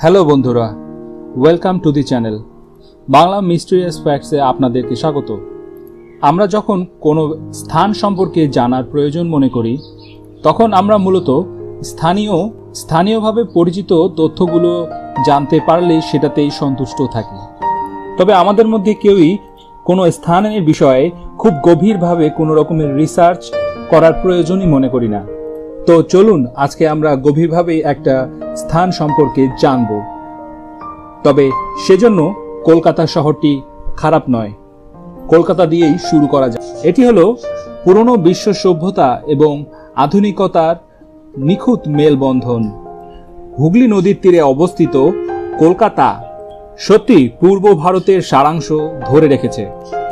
Hello বন্ধুরা, welcome to the channel Bangla mysterious ফ্যাক্টসে আপনাদেরকে স্বাগত। আমরা যখন কোনো স্থান সম্পর্কে জানার প্রয়োজন মনে করি তখন আমরা মূলত স্থানীয়ভাবে পরিচিত তথ্যগুলো জানতে পারলে সেটাতেই সন্তুষ্ট থাকি। তবে আমাদের মধ্যে কেউই কোনো স্থানের বিষয়ে খুব গভীরভাবে কোনো রকমের রিসার্চ করার প্রয়োজনই মনে করি না। তো চলুন আজকে আমরা গভীরভাবে একটা স্থান সম্পর্কে জানব। তবে সেজন্য কলকাতা শহরটি খারাপ নয়, কলকাতা দিয়েই শুরু করা যায়। এটি হলো পুরনো বিশ্ব সভ্যতা এবং আধুনিকতার নিখুঁত মেলবন্ধন। হুগলি নদীর তীরে অবস্থিত কলকাতা সত্যি পূর্ব ভারতের সারাংশ ধরে রেখেছে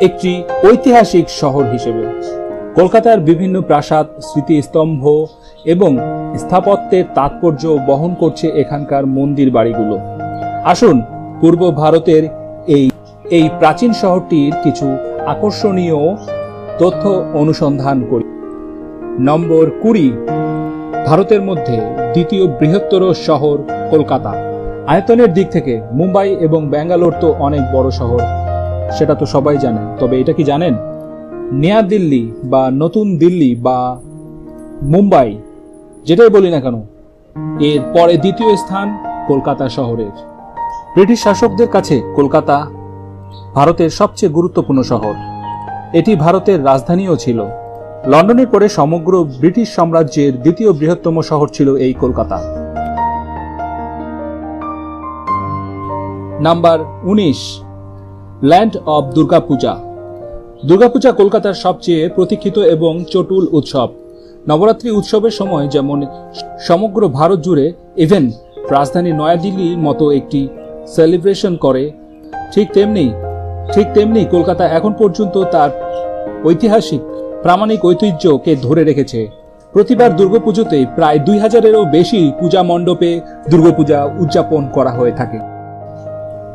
একটি ঐতিহাসিক শহর হিসেবে। কলকাতার বিভিন্ন প্রাসাদ, স্মৃতিস্তম্ভ এবং স্থাপত্যের তাৎপর্য বহন করছে এখানকার মন্দির বাড়িগুলো। আসুন পূর্ব ভারতের এই প্রাচীন শহরটির কিছু আকর্ষণীয় তথ্য অনুসন্ধান করি। নম্বর 20, ভারতের মধ্যে দ্বিতীয় বৃহত্তর শহর কলকাতা। আয়তনের দিক থেকে মুম্বাই এবং ব্যাঙ্গালোর তো অনেক বড় শহর, সেটা তো সবাই জানেন। তবে এটা কি জানেন, নয়া দিল্লি বা নতুন দিল্লি বা মুম্বাই যেটাই বলি না কেন, এর পরে দ্বিতীয় স্থান কলকাতা শহরের। ব্রিটিশ শাসকদের কাছে কলকাতা ভারতের সবচেয়ে গুরুত্বপূর্ণ শহর। এটি ভারতের রাজধানীও ছিল। লন্ডনের পরে সমগ্র ব্রিটিশ সাম্রাজ্যের দ্বিতীয় বৃহত্তম শহর ছিল এই Kolkata. Number 19, land of Durga Puja. Durga Puja কলকাতার সবচেয়ে প্রতীক্ষিত এবং চটুল উৎসব। নবরাত্রি উৎসবের সময় যেমন সমগ্র ভারত জুড়ে ইভেন রাজধানী নয়াদিল্লির মতো একটি সেলিব্রেশন করে, ঠিক তেমনি কলকাতা এখন পর্যন্ত তার ঐতিহাসিক প্রামাণিক ঐতিহ্যকে ধরে রেখেছে। প্রতিবার দুর্গাপুজোতে প্রায় 2000-এরও বেশি পূজা মণ্ডপে দুর্গাপূজা উদযাপন করা হয়ে থাকে।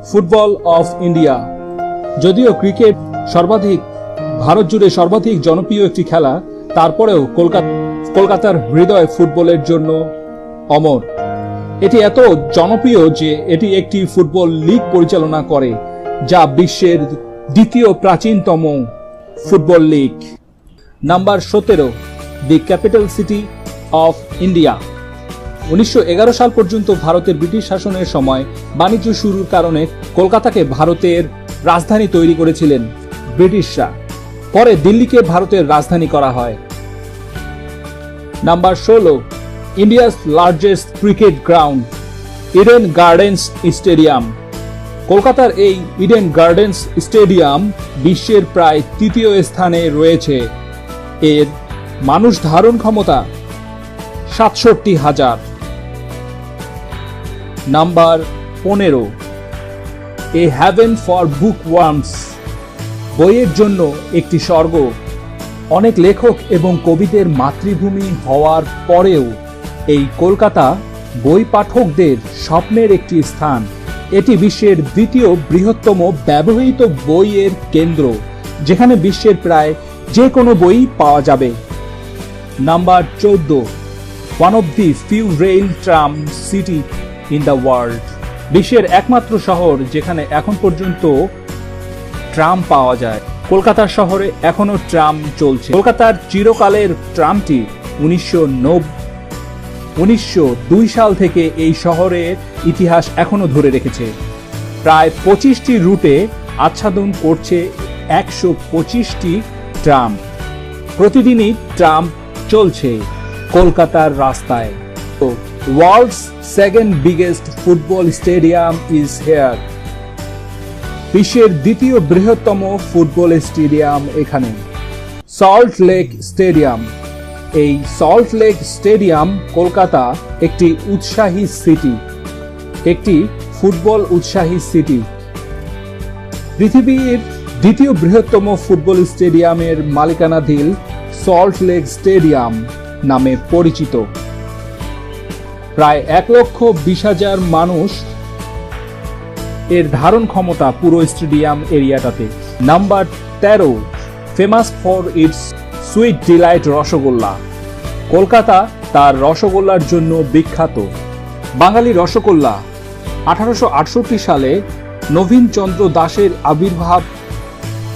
Football of India. যদিও ক্রিকেট ভারত জুড়ে সর্বাধিক জনপ্রিয় একটি খেলা, তারপরেও কলকাতার হৃদয় ফুটবলের জন্য অমর। এটি এত জনপ্রিয় যে এটি একটি ফুটবল লিগ পরিচালনা করে, যা বিশ্বের দ্বিতীয় প্রাচীনতম football league. Number 17, the capital city of India. 1911 সাল পর্যন্ত ভারতের ব্রিটিশ শাসনের সময় বাণিজ্য শুরুর কারণে কলকাতাকে ভারতের রাজধানী তৈরি করেছিলেন ব্রিটিশরা। পরে দিল্লিকে ভারতের রাজধানী করা হয়। Number 16, India's largest cricket ground, Eden gardens stadium. কলকাতার এই ইডেন গার্ডেন্স স্টেডিয়াম বিশ্বের প্রায় তৃতীয় স্থানে রয়েছে। এর মানুষ ধারণ ক্ষমতা 67,000। Number 15, a haven for bookworms. বইয়ের জন্য একটি স্বর্গ। অনেক লেখক এবং কবিদের মাতৃভূমি হওয়ার পরেও এই কলকাতা বই পাঠকদের স্বপ্নের একটি স্থান। এটি বিশ্বের দ্বিতীয় বৃহত্তম ব্যবহৃত বইয়ের কেন্দ্র, যেখানে বিশ্বের প্রায় যে কোনো বই পাওয়া যাবে। Number 14, one of the few rail tram city in the world. বিশ্বের একমাত্র শহর যেখানে এখন পর্যন্ত ট্রাম পাওয়া যায়। কলকাতা শহরে এখনো ট্রাম চলছে। কলকাতার চিরকালের ট্রামটি 1902 সাল থেকে এই শহরের ইতিহাস এখনো ধরে রেখেছে। প্রায় 25টি রুটে আচ্ছাদন করছে 125টি ট্রাম। প্রতিদিনই ট্রাম চলছে কলকাতার রাস্তায়। World's second biggest football stadium is here. বিশ্বের দ্বিতীয় বৃহত্তম ফুটবল স্টেডিয়াম এখানে। Salt Lake stadium. এই সল্ট লেক স্টেডিয়াম কলকাতা একটি ফুটবল উৎসাহী সিটি। পৃথিবীর দ্বিতীয় বৃহত্তম ফুটবল স্টেডিয়ামের মালিকানাধীন সল্ট লেক স্টেডিয়াম নামে পরিচিত। প্রায় 1,20,000 মানুষ এর ধারণ ক্ষমতা পুরো স্টেডিয়াম এরিয়াটাতে। Number 13, famous for its sweet delight rasgulla. Kolkata তার রসগোল্লার জন্য বিখ্যাত। বাঙালি রসগোল্লা 1868 সালে নবীনচন্দ্র দাশের আবির্ভাব,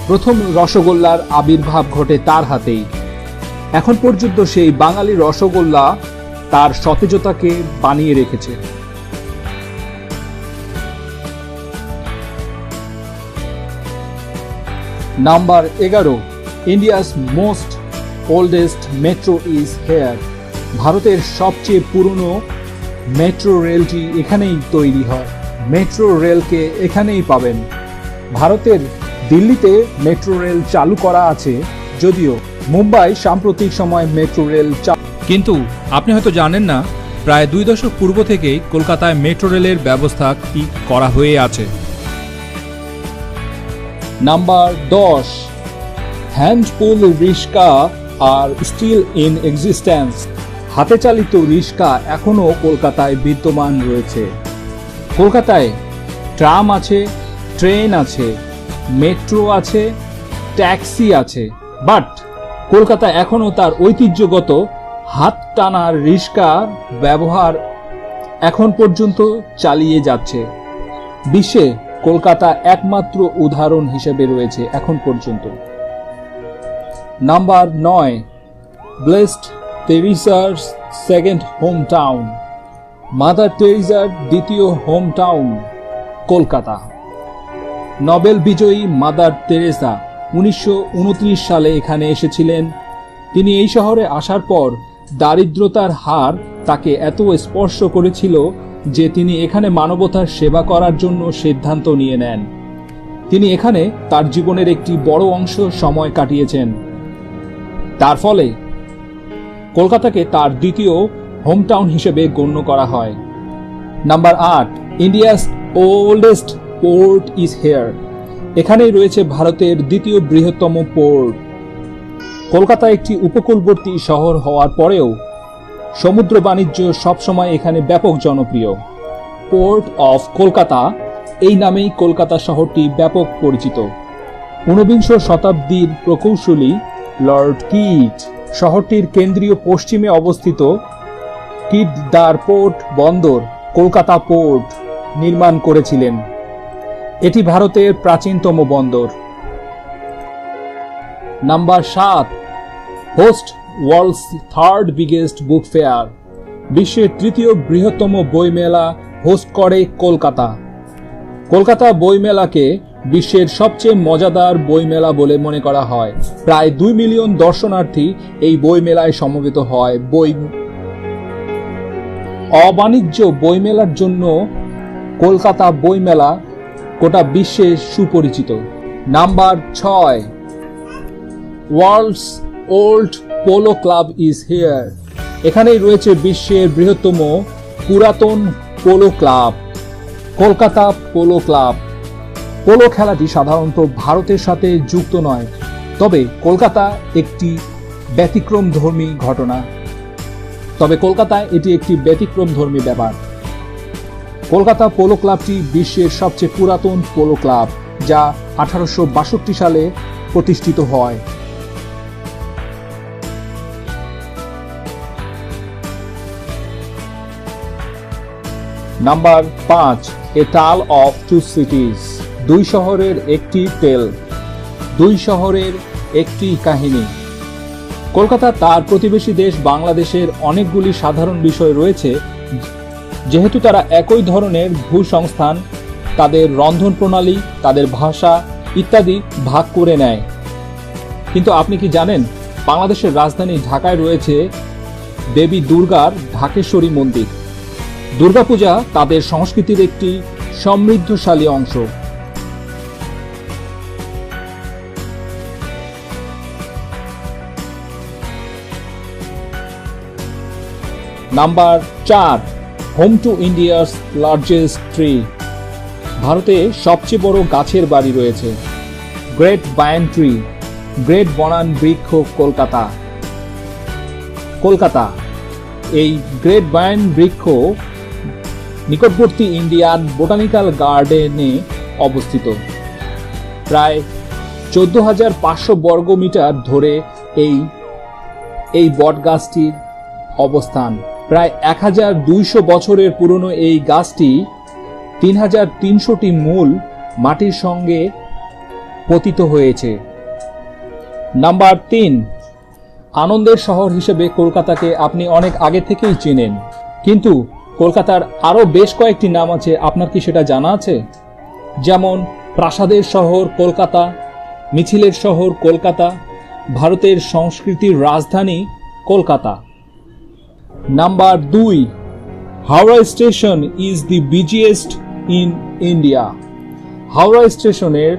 প্রথম রসগোল্লার আবির্ভাব ঘটে তার হাতেই। এখন পর্যন্ত সেই বাঙালি রসগোল্লা তার সতেজতাকে বানিয়ে রেখেছে। Number 11, India's most oldest metro is here. ভারতের সবচেয়ে পুরনো মেট্রো রেলটি এখানেই তৈরি হয়। মেট্রো রেলকে এখানেই পাবেন। ভারতের দিল্লিতে মেট্রো রেল চালু করা আছে, যদিও মুম্বাই সাম্প্রতিক সময় মেট্রো রেল কিন্তু আপনি হয়তো জানেন না, প্রায় 2 দশক পূর্ব থেকেই কলকাতায় মেট্রো রেলের ব্যবস্থা করা হয়ে আছে। Number 10, hand pull rickshaw are still in existence. হাতে চালিত রিক্সা এখনো কলকাতায় বিদ্যমান রয়েছে। কলকাতায় ট্রাম আছে, ট্রেন আছে, মেট্রো আছে, ট্যাক্সি আছে, বাট কলকাতা এখনো তার ঐতিহ্যগত হাত টানার রিক্সার ব্যবহার এখন পর্যন্ত চালিয়ে যাচ্ছে। বিশ্বে কলকাতা একমাত্র উদাহরণ হিসেবে রয়েছে এখন পর্যন্ত। নাম্বার 9, ব্লেসড তেরেসার সেকেন্ড হোম টাউন। মাদার টেরেসার দ্বিতীয় হোম টাউন কলকাতা। নোবেল বিজয়ী মাদার তেরেসা 1929 সালে এখানে এসেছিলেন। তিনি এই শহরে আসার পর দারিদ্রতার হার তাকে এত স্পর্শ করেছিল যে তিনি এখানে মানবতার সেবা করার জন্য সিদ্ধান্ত নিয়ে নেন। তিনি এখানে তার জীবনের একটি বড় অংশ সময় কাটিয়েছেন। তার ফলে কলকাতাকে তার দ্বিতীয় হোমটাউন হিসেবে গণ্য করা হয়। Number 8, India's oldest port is here. এখানেই রয়েছে ভারতের দ্বিতীয় বৃহত্তম পোর্ট। কলকাতা একটি উপকূলবর্তী শহর হওয়ার পরেও সমুদ্র বাণিজ্য সবসময় এখানে ব্যাপক জনপ্রিয়। পোর্ট অফ কলকাতা এই নামেই কলকাতা শহরটি ব্যাপক পরিচিত। 19বিংশ শতাব্দীর প্রকৌশলী লর্ড কিট শহরটির কেন্দ্রীয় পশ্চিমে অবস্থিত কিটদার পোর্ট বন্দর কলকাতা পোর্ট নির্মাণ করেছিলেন। এটি ভারতের প্রাচীনতম বন্দর। Number 7, host world's third biggest book fair. বিশ্বের তৃতীয় বৃহত্তম বইমেলা হোস্ট করে কলকাতা। কলকাতা বইমেলাকে বিশ্বের সবচেয়ে মজাদার বইমেলা বলে মনে করা হয়। প্রায় 2 মিলিয়ন দর্শনার্থী এই বইমেলায় সমবেত হয়। অবাণিজ্য বইমেলার জন্য কলকাতা বইমেলা গোটা বিশ্বে সুপরিচিত। Number 6, world's old polo club is here. এখানেই রয়েছে বিশ্বের বৃহত্তম পুরাতন polo club, Kolkata polo club. Polo খেলাটি সাধারণত ভারতের সাথে যুক্ত নয়, তবে কলকাতা একটি ব্যতিক্রমধর্মী ঘটনা। কলকাতায় এটি একটি ব্যতিক্রমধর্মী ব্যাপার। কলকাতা পোলো ক্লাবটি বিশ্বের সবচেয়ে পুরাতন পোলো ক্লাব, যা 1862 সালে প্রতিষ্ঠিত হয়। নাম্বার 5, এ টাল অফ টু সিটিজ। 2 শহরের একটি টেল, 2 শহরের একটি কাহিনী। কলকাতা তার প্রতিবেশী দেশ বাংলাদেশের অনেকগুলি সাধারণ বিষয় রয়েছে, যেহেতু তারা একই ধরনের ভূসংস্থান, তাদের রন্ধন প্রণালী, তাদের ভাষা ইত্যাদি ভাগ করে নেয়। কিন্তু আপনি কি জানেন, বাংলাদেশের রাজধানী ঢাকায় রয়েছে দেবী দুর্গার ঢাকেশ্বরী মন্দির। দুর্গাপূজা তাদের সংস্কৃতির একটি সমৃদ্ধশালী অংশ। Number 4, home two India's largest tree. ভারতে সবচেয়ে বড় গাছের বাড়ি রয়েছে, গ্রেট বায়ান ট্রি, গ্রেট বনান বৃক্ষ কলকাতা। কলকাতা এই গ্রেট বায়ান বৃক্ষ নিকটবর্তী ইন্ডিয়ান বোটানিক্যাল গার্ডেনে অবস্থিত। প্রায় 14,500 বর্গমিটার ধরে এই বটগাছটির অবস্থান। প্রায় 1200 বছরের পুরনো এই গাছটি 3300টি মূল মাটির সঙ্গে পতিত হয়েছে। নাম্বার 3, আনন্দের শহর হিসেবে কলকাতাকে আপনি অনেক আগে থেকেই চেনেন, কিন্তু কলকাতার আরো বেশ কয়েকটি নাম আছে। আপনার কি সেটা জানা আছে? যেমন প্রাসাদের শহর কলকাতা, মিছিলের শহর কলকাতা, ভারতের সংস্কৃতির রাজধানী Kolkata. Number 2, Howrah station is the busiest in India. Howrah স্টেশনের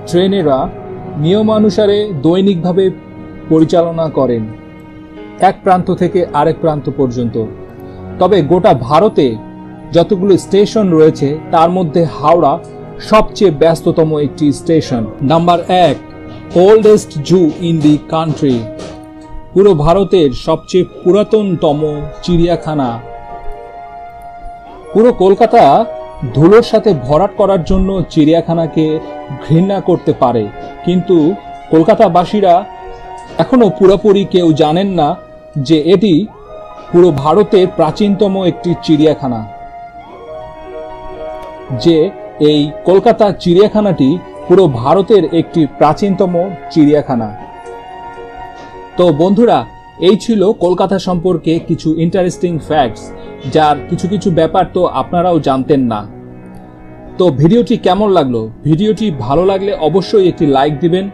ট্রেনেরা নিয়মানুসারে দৈনিকভাবে পরিচালনা করেন এক প্রান্ত থেকে আরেক প্রান্ত পর্যন্ত। তবে গোটা ভারতে যতগুলো স্টেশন রয়েছে তার মধ্যে হাওড়া সবচেয়ে ব্যস্ততম একটি station. Number 1, oldest zoo in the country. পুরো ভারতের সবচেয়ে পুরাতনতম চিড়িয়াখানা। পুরো কলকাতা ধুলোর সাথে ভরাট করার জন্য চিড়িয়াখানাকে ঘৃণা করতে পারে, কিন্তু কলকাতাবাসীরা এখনো পুরোপুরি কেউ জানেন না যে এটি পুরো ভারতের প্রাচীনতম একটি চিড়িয়াখানা, যে এই কলকাতা চিড়িয়াখানাটি পুরো ভারতের একটি প্রাচীনতম চিড়িয়াখানা। তো বন্ধুরা, এই ছিল কলকাতা সম্পর্কে কিছু ইন্টারেস্টিং ফ্যাক্টস, যার কিছু কিছু ব্যাপার তো আপনারাও জানতেন না। তো ভিডিওটি কেমন লাগলো? ভিডিওটি ভালো লাগলে অবশ্যই একটি লাইক দিবেন